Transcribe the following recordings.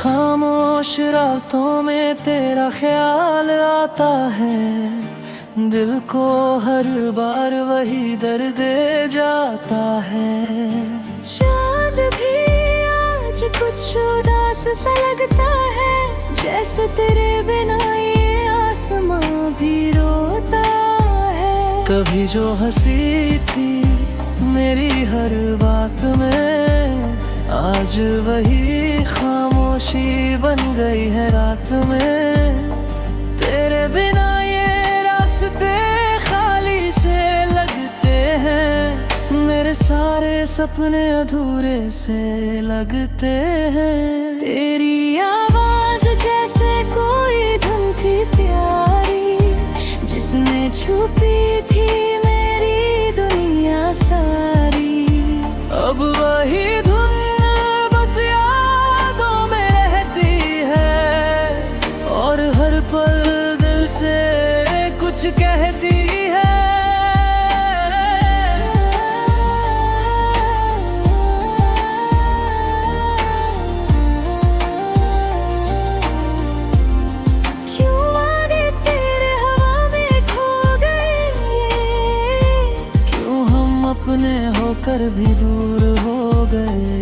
खामोश रातों में तेरा ख्याल आता है, दिल को हर बार वही दर्द दे जाता है। चांद भी आज कुछ उदास सा लगता है, जैसे तेरे बिना ये आसमां भी रोता है। कभी जो हंसी थी मेरी हर बात में, आज वही खामोशी बन गई है रात में। तेरे बिना ये रास्ते खाली से लगते हैं, मेरे सारे सपने अधूरे से लगते हैं। तेरी आवाज जैसे कोई धुन थी प्यारी, जिसमें छुपी थी मेरी दुनिया सारी। अब वही धुन बस यादों में रहती है, और हर पल दिल से कुछ कहती है। क्यों आगे तेरे हवा में खो गए, क्यों हम अपने होकर भी दूर हो गए।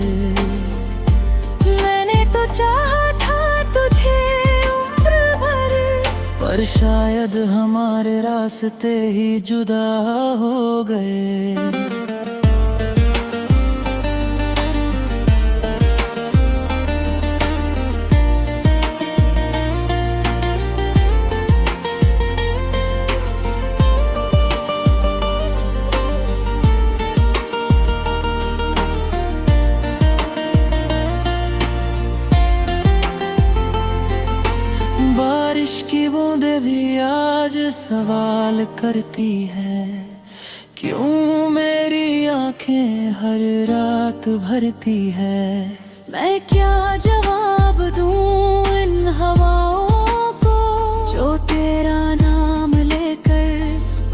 मैंने तो चाहा था तुझे उम्र भर, पर शायद हमारे रास्ते ही जुदा हो गए। बारिश की बूंदें भी आज सवाल करती है, क्यों मेरी आंखें हर रात भरती है। मैं क्या जवाब दूं इन हवाओं को, जो तेरा नाम लेकर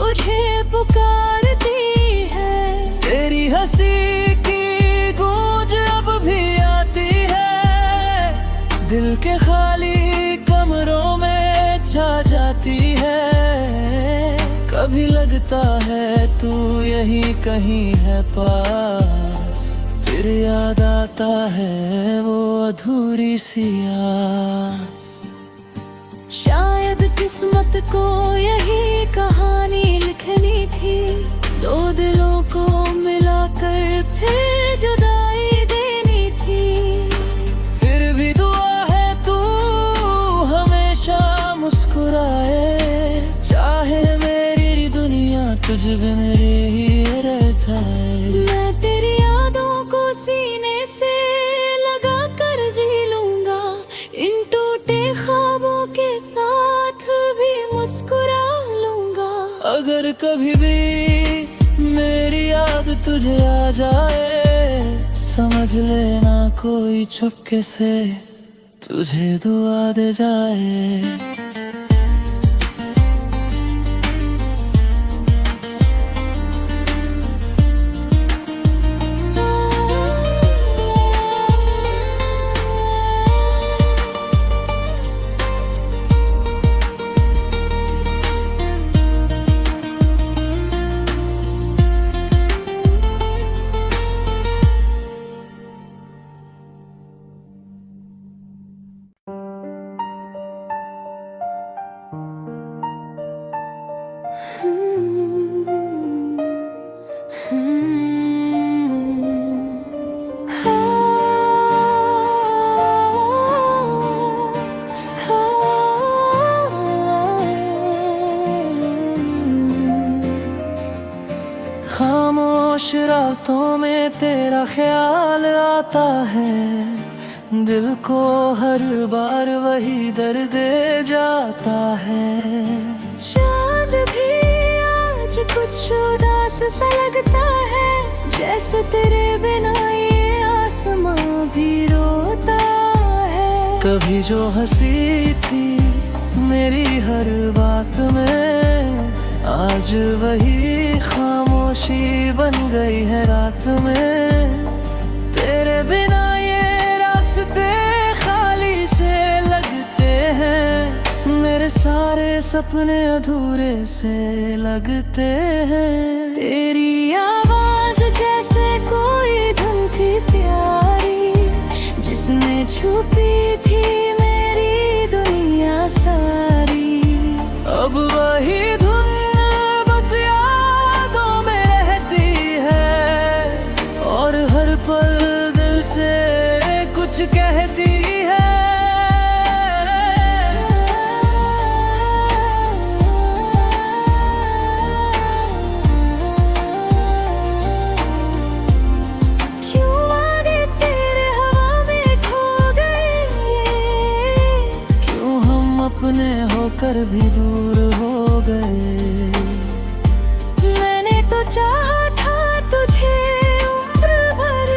मुझे पुकारती है। तेरी हंसी की गूंज अब भी आती है, दिल के खाली कमरों में छा जाती है। कभी लगता है तू यहीं कहीं है पास, फिर याद आता है वो अधूरी सी आस। शायद किस्मत को यही कहानी लिखनी थी, दो दिलों को मिलाकर फिर जुदाई देनी थी। फिर भी दुआ है तू हमेशा मुस्कुराए, चाहे मेरी दुनिया तुझ बिन ही रह जाए। मैं तेरी यादों को सीने से लगा कर जी लूंगा, इन टूटे ख्वाबों के साथ भी मुस्कुरा लूंगा। अगर कभी भी मेरी याद तुझे आ जाए, समझ लेना कोई चुपके से तुझे दुआ दे जाए। खामोश रातों में तेरा ख्याल आता है, दिल को हर बार वही दर्द दे जाता है। चांद भी आज कुछ उदास सा लगता है, जैसे तेरे बिना ये आसमां आसमां भी रोता है। कभी जो हंसी थी मेरी हर बात में, आज वही खामोशी बन गई है रात में। तेरे बिना ये रास्ते खाली से लगते हैं, मेरे सारे सपने अधूरे से लगते हैं। तेरी आवाज जैसे कोई धुन थी प्यारी, जिसमें छुपी थी मेरी दुनिया सारी। अब वही धुन बस यादों में रहती है, और हर पल दिल से कुछ कहती है। क्यों आगे तेरे हवा में खो गए, क्यों हम अपने होकर भी दूर हो गए। मैंने तो चाहा था तुझे उम्र भर,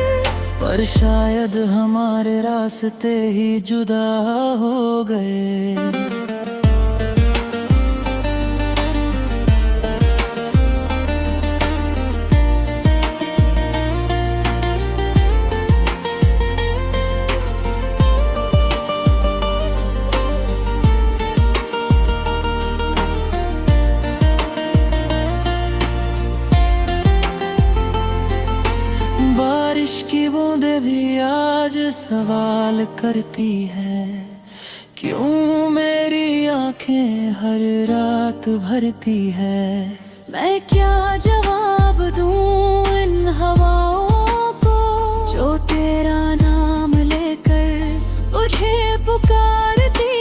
पर शायद हमारे रास्ते ही जुदा हो गए। बारिश की बूंदें भी आज सवाल करती है, क्यों मेरी आंखें हर रात भरती है। मैं क्या जवाब दूं इन हवाओं को, जो तेरा नाम लेकर मुझे पुकारती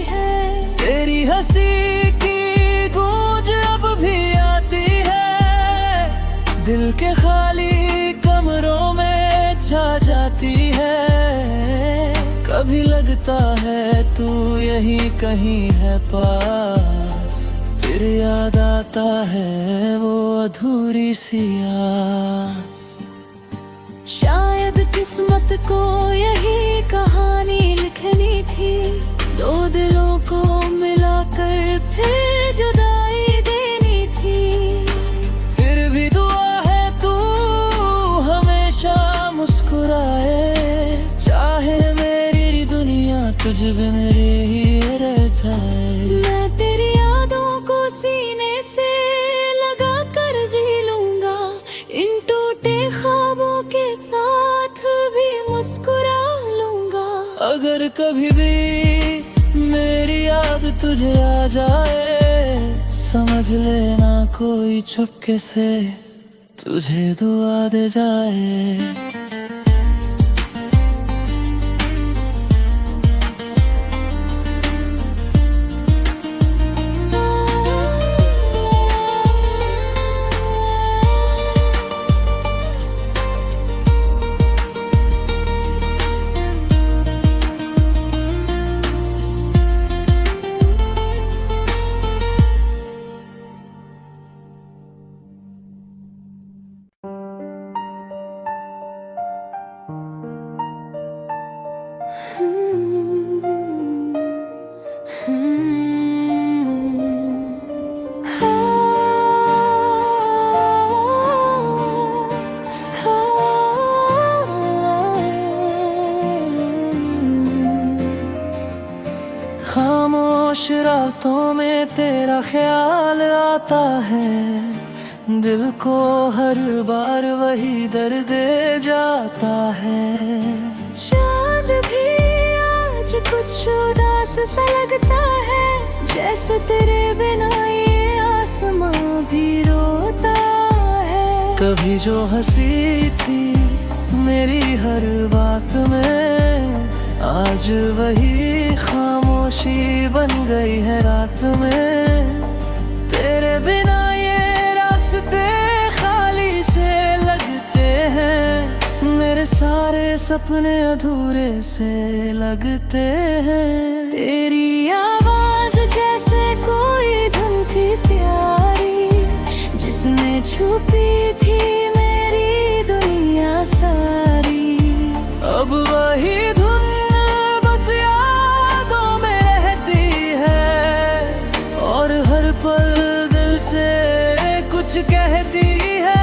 है। तेरी हंसी की गूंज अब भी आती है, दिल के खाली कमरों में छा जाती है। कभी लगता है तू यहीं कहीं है पास, फिर याद आता है वो अधूरी सी आस। शायद किस्मत को यही कहानी लिखनी थी, दो दिलों को मिलाकर फिर जुदाई देनी थी। फिर भी दुआ है तू हमेशा मुस्कुराए, चाहे मेरी दुनिया तुझ बिन रही रह जाए। मैं तेरी यादों को सीने से लगा कर जी लूंगा, इन टूटे ख्वाबों के साथ भी मुस्कुरा लूंगा। अगर कभी भी मेरी याद तुझे आ जाए, समझ लेना कोई चुपके से तुझे दुआ दे जाए। खामोश रातों में तेरा ख्याल आता है, दिल को हर बार वही दर्द दे जाता है। चांद भी आज कुछ उदास सा लगता है, जैसे तेरे बिना ये आसमां भी रोता है। कभी जो हंसी थी मेरी हर बात में, आज वही खामोशी बन गई है रात में। तेरे बिना ये रास्ते खाली से लगते हैं, मेरे सारे सपने अधूरे से लगते हैं। तेरी आवाज जैसे कोई धुन थी प्यारी, जिसमें छुपी थी मेरी दुनिया सारी। अब वही धुन बस यादों में रहती है और हर पल दिल से कुछ कहती है।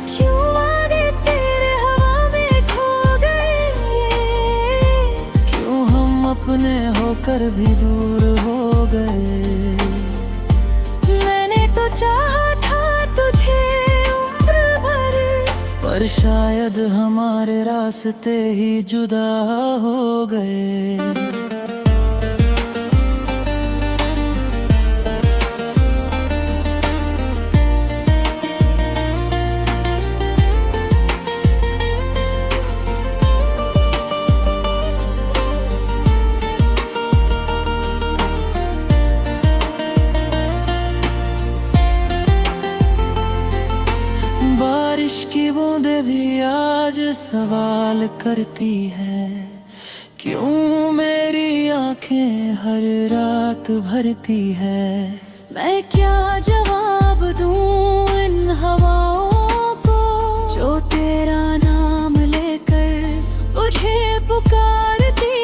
क्यों आगे तेरे हवा में खो गए, क्यों हम अपने होकर भी दूर हो गए। मैंने तो चाहा था तुझे उम्र भर, पर शायद हमारे रास्ते ही जुदा हो गए। बारिश की बूंदें भी आज सवाल करती है, क्यों मेरी आंखें हर रात भरती है। मैं क्या जवाब दूं इन हवाओं को जो तेरा नाम लेकर मुझे पुकारती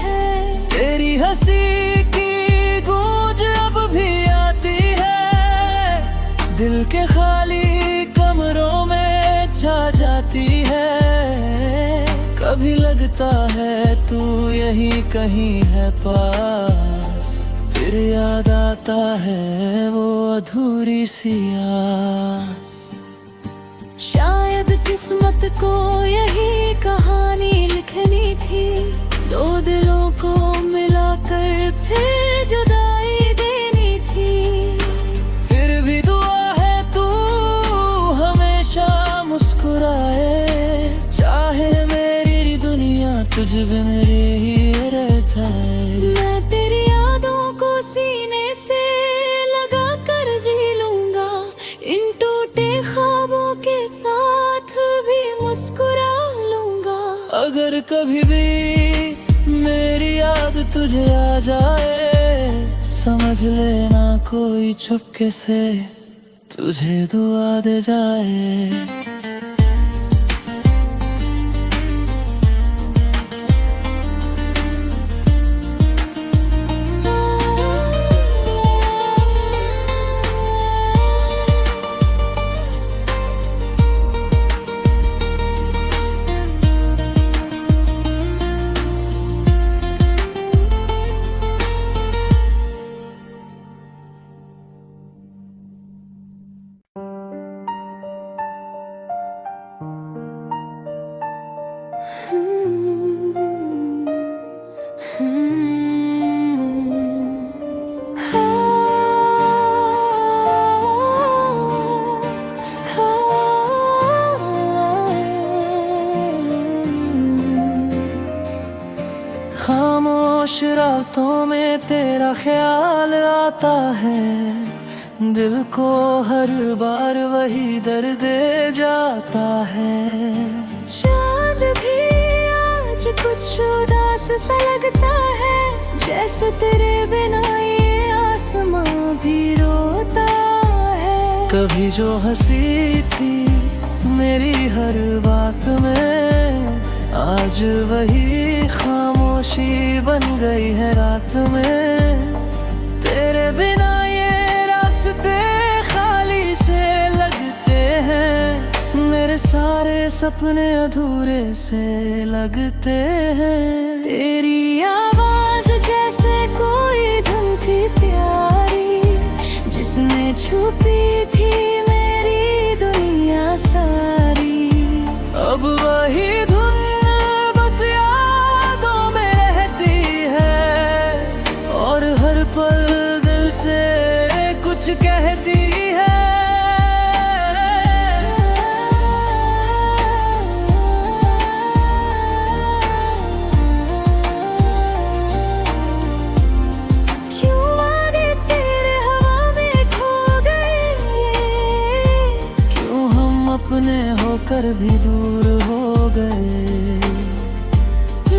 है। तेरी हंसी की गूंज अब भी आती है, दिल के खाली कमरों में छा जाती है। कभी लगता है तू यहीं कहीं है पास, फिर याद आता है वो अधूरी सी आस। शायद किस्मत को यही कहानी लिखनी थी, दो दिलों को मिलाकर फिर जुदाई देनी थी। फिर भी दुआ है तू हमेशा मुस्कुराए, चाहे मेरी दुनिया तुझ बिन ही रहता है। मैं तेरी यादों को सीने से लगा कर जी लूंगा, इन टूटे ख्वाबों के साथ भी मुस्कुरा लूंगा। अगर कभी भी मेरी याद तुझे आ जाए, समझ लेना कोई चुपके से तुझे दुआ दे जाए। खामोश रातों में तेरा ख्याल आता है, दिल को हर बार वही दर्द दे जाता है। चांद भी आज कुछ उदास सा लगता है, जैसे तेरे बिना ये आसमां भी रोता है। कभी जो हंसी थी मेरी हर बात में, आज वही खामोशी बन गई है रात में। तेरे बिना ये रास्ते खाली से लगते हैं, मेरे सारे सपने अधूरे से लगते हैं। तेरी आवाज जैसे कोई धुन थी प्यारी, जिसमें छुपी थी मेरी दुनिया सारी। अब वही धुन बस यादों में रहती है और हर पल दिल से कुछ कहती है। क्यों आगे तेरे हवा में खो गए, क्यों हम अपने होकर भी दूर हो गए।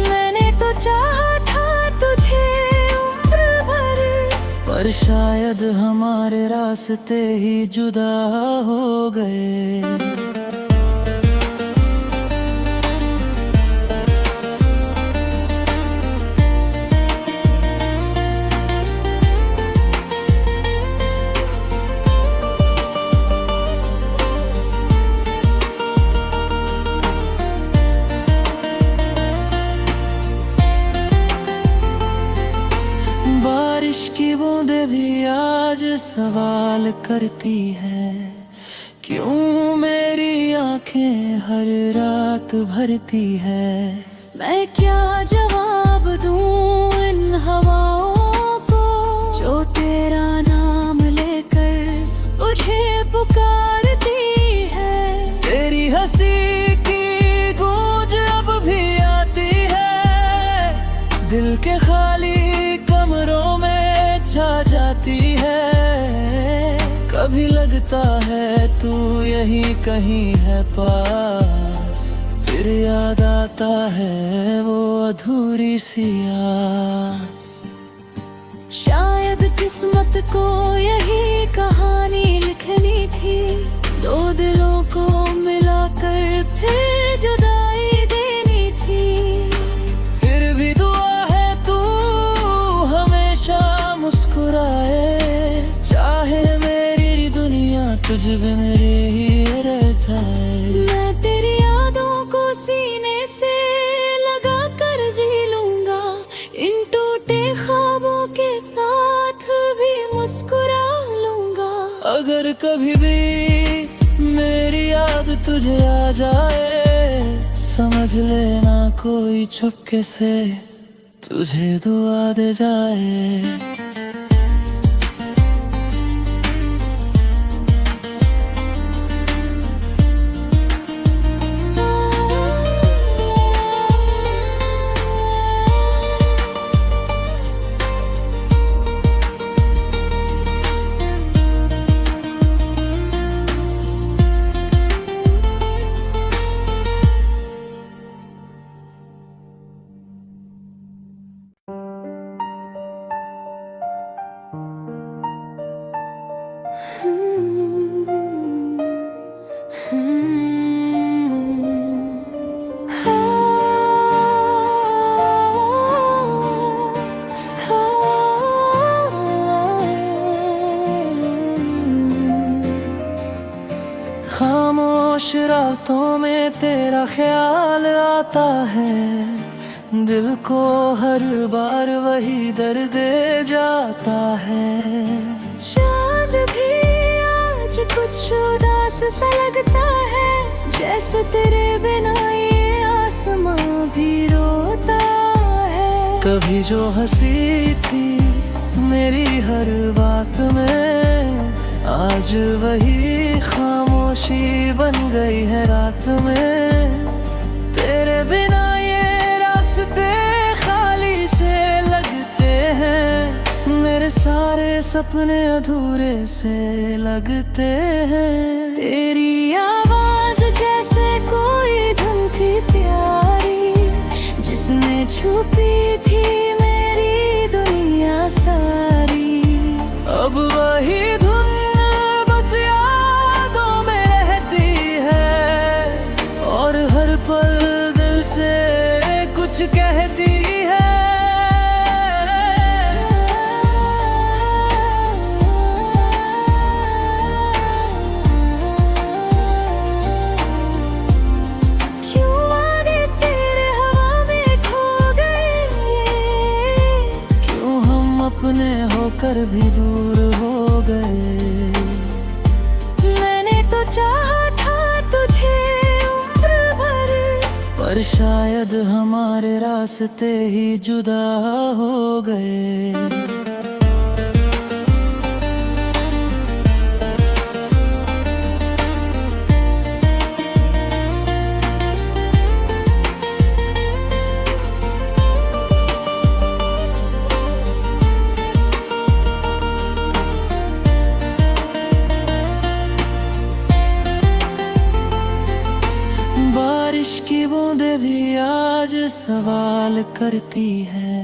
मैंने तो चाहा था तुझे उम्र भर, पर शायद हमारे रास्ते ही जुदा हो गए। बारिश की बूंदें भी आज सवाल करती है, क्यों मेरी आंखें हर रात भरती है। मैं क्या जवाब दूं इन हवाओं को, जो तेरा नाम लेकर मुझे पुकारती है। तेरी हंसी की गूंज अब भी आती है, दिल के खाली कमरों में छा जाती है। कभी लगता है तू यहीं कहीं है पास, फिर याद आता है वो अधूरी सी आस। शायद किस्मत को यही कहानी लिखनी थी, दो दिलों को मिलाकर फिर जुदाई देनी थी। फिर भी दुआ है तू हमेशा मुस्कुराए, चाहे मेरी दुनिया तुझ बिन ही रह जाए। मैं तेरी यादों को सीने से लगा कर जी लूंगा, इन टूटे ख्वाबों के साथ भी मुस्कुरा लूंगा। अगर कभी भी मेरी याद तुझे आ जाए, समझ लेना कोई चुपके से तुझे दुआ दे जाए। खामोश रातों में तेरा ख्याल आता है, दिल को हर बार वही दर्द दे जाता है। चांद भी आज कुछ उदास सा लगता है, जैसे तेरे बिना ये आसमां भी रोता है। कभी जो हंसी थी मेरी हर बात में, आज वही खामोशी बन गई है रात में। तेरे बिना ये रास्ते खाली से लगते हैं, मेरे सारे सपने अधूरे से लगते हैं। तेरी आवाज जैसे कोई धुन थी प्यारी, जिसमें छुपी थी मेरी दुनिया सारी। अब वही धुन बस यादों में रहती है, और हर पल दिल से कुछ कहती है। क्यों आगे तेरे हवा में खो गए, क्यों हम अपने होकर भी दूर हो गए। मैंने तो चाहा था तुझे उम्र भर, पर शायद हमारे रास्ते ही जुदा हो गए। बारिश की बूंदें भी आज सवाल करती है,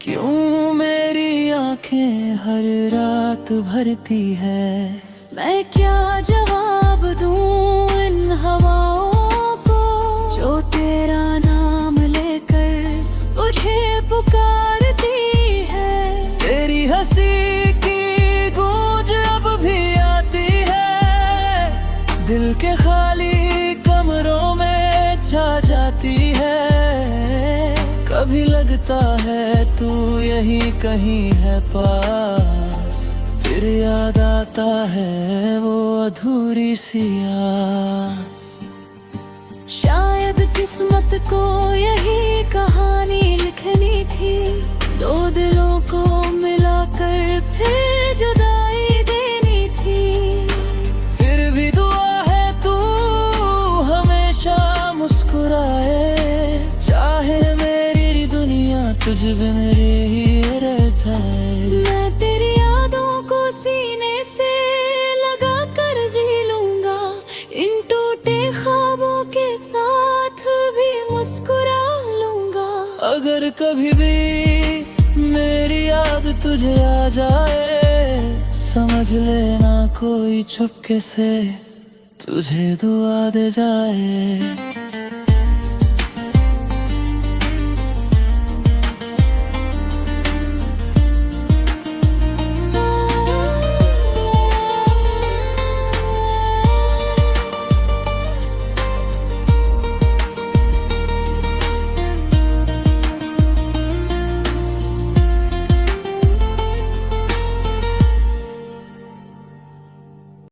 क्यों मेरी आंखें हर रात भरती है। मैं क्या जवाब दूं इन हवाओं को जो तेरा नाम लेकर उठे पुकारती है। तेरी हंसी की गूंज अब भी आती है, दिल के खाली कमरों में छा जाती है। कभी लगता है तू यहीं कहीं है पास, फिर याद आता है वो अधूरी सी आस। शायद किस्मत को यही कहानी लिखनी थी, दो दिलों को मिलाकर फिर जुदाई देनी थी। फिर भी दुआ है तू हमेशा मुस्कुराए, चाहे मेरी दुनिया तुझ बिन ही रह जाए। मैं तेरी यादों को सीने से लगा कर जी लूंगा, इन टूटे ख्वाबों के साथ भी मुस्कुरा लूंगा। अगर कभी भी मेरी याद तुझे आ जाए, समझ लेना कोई चुपके से तुझे दुआ दे जाए।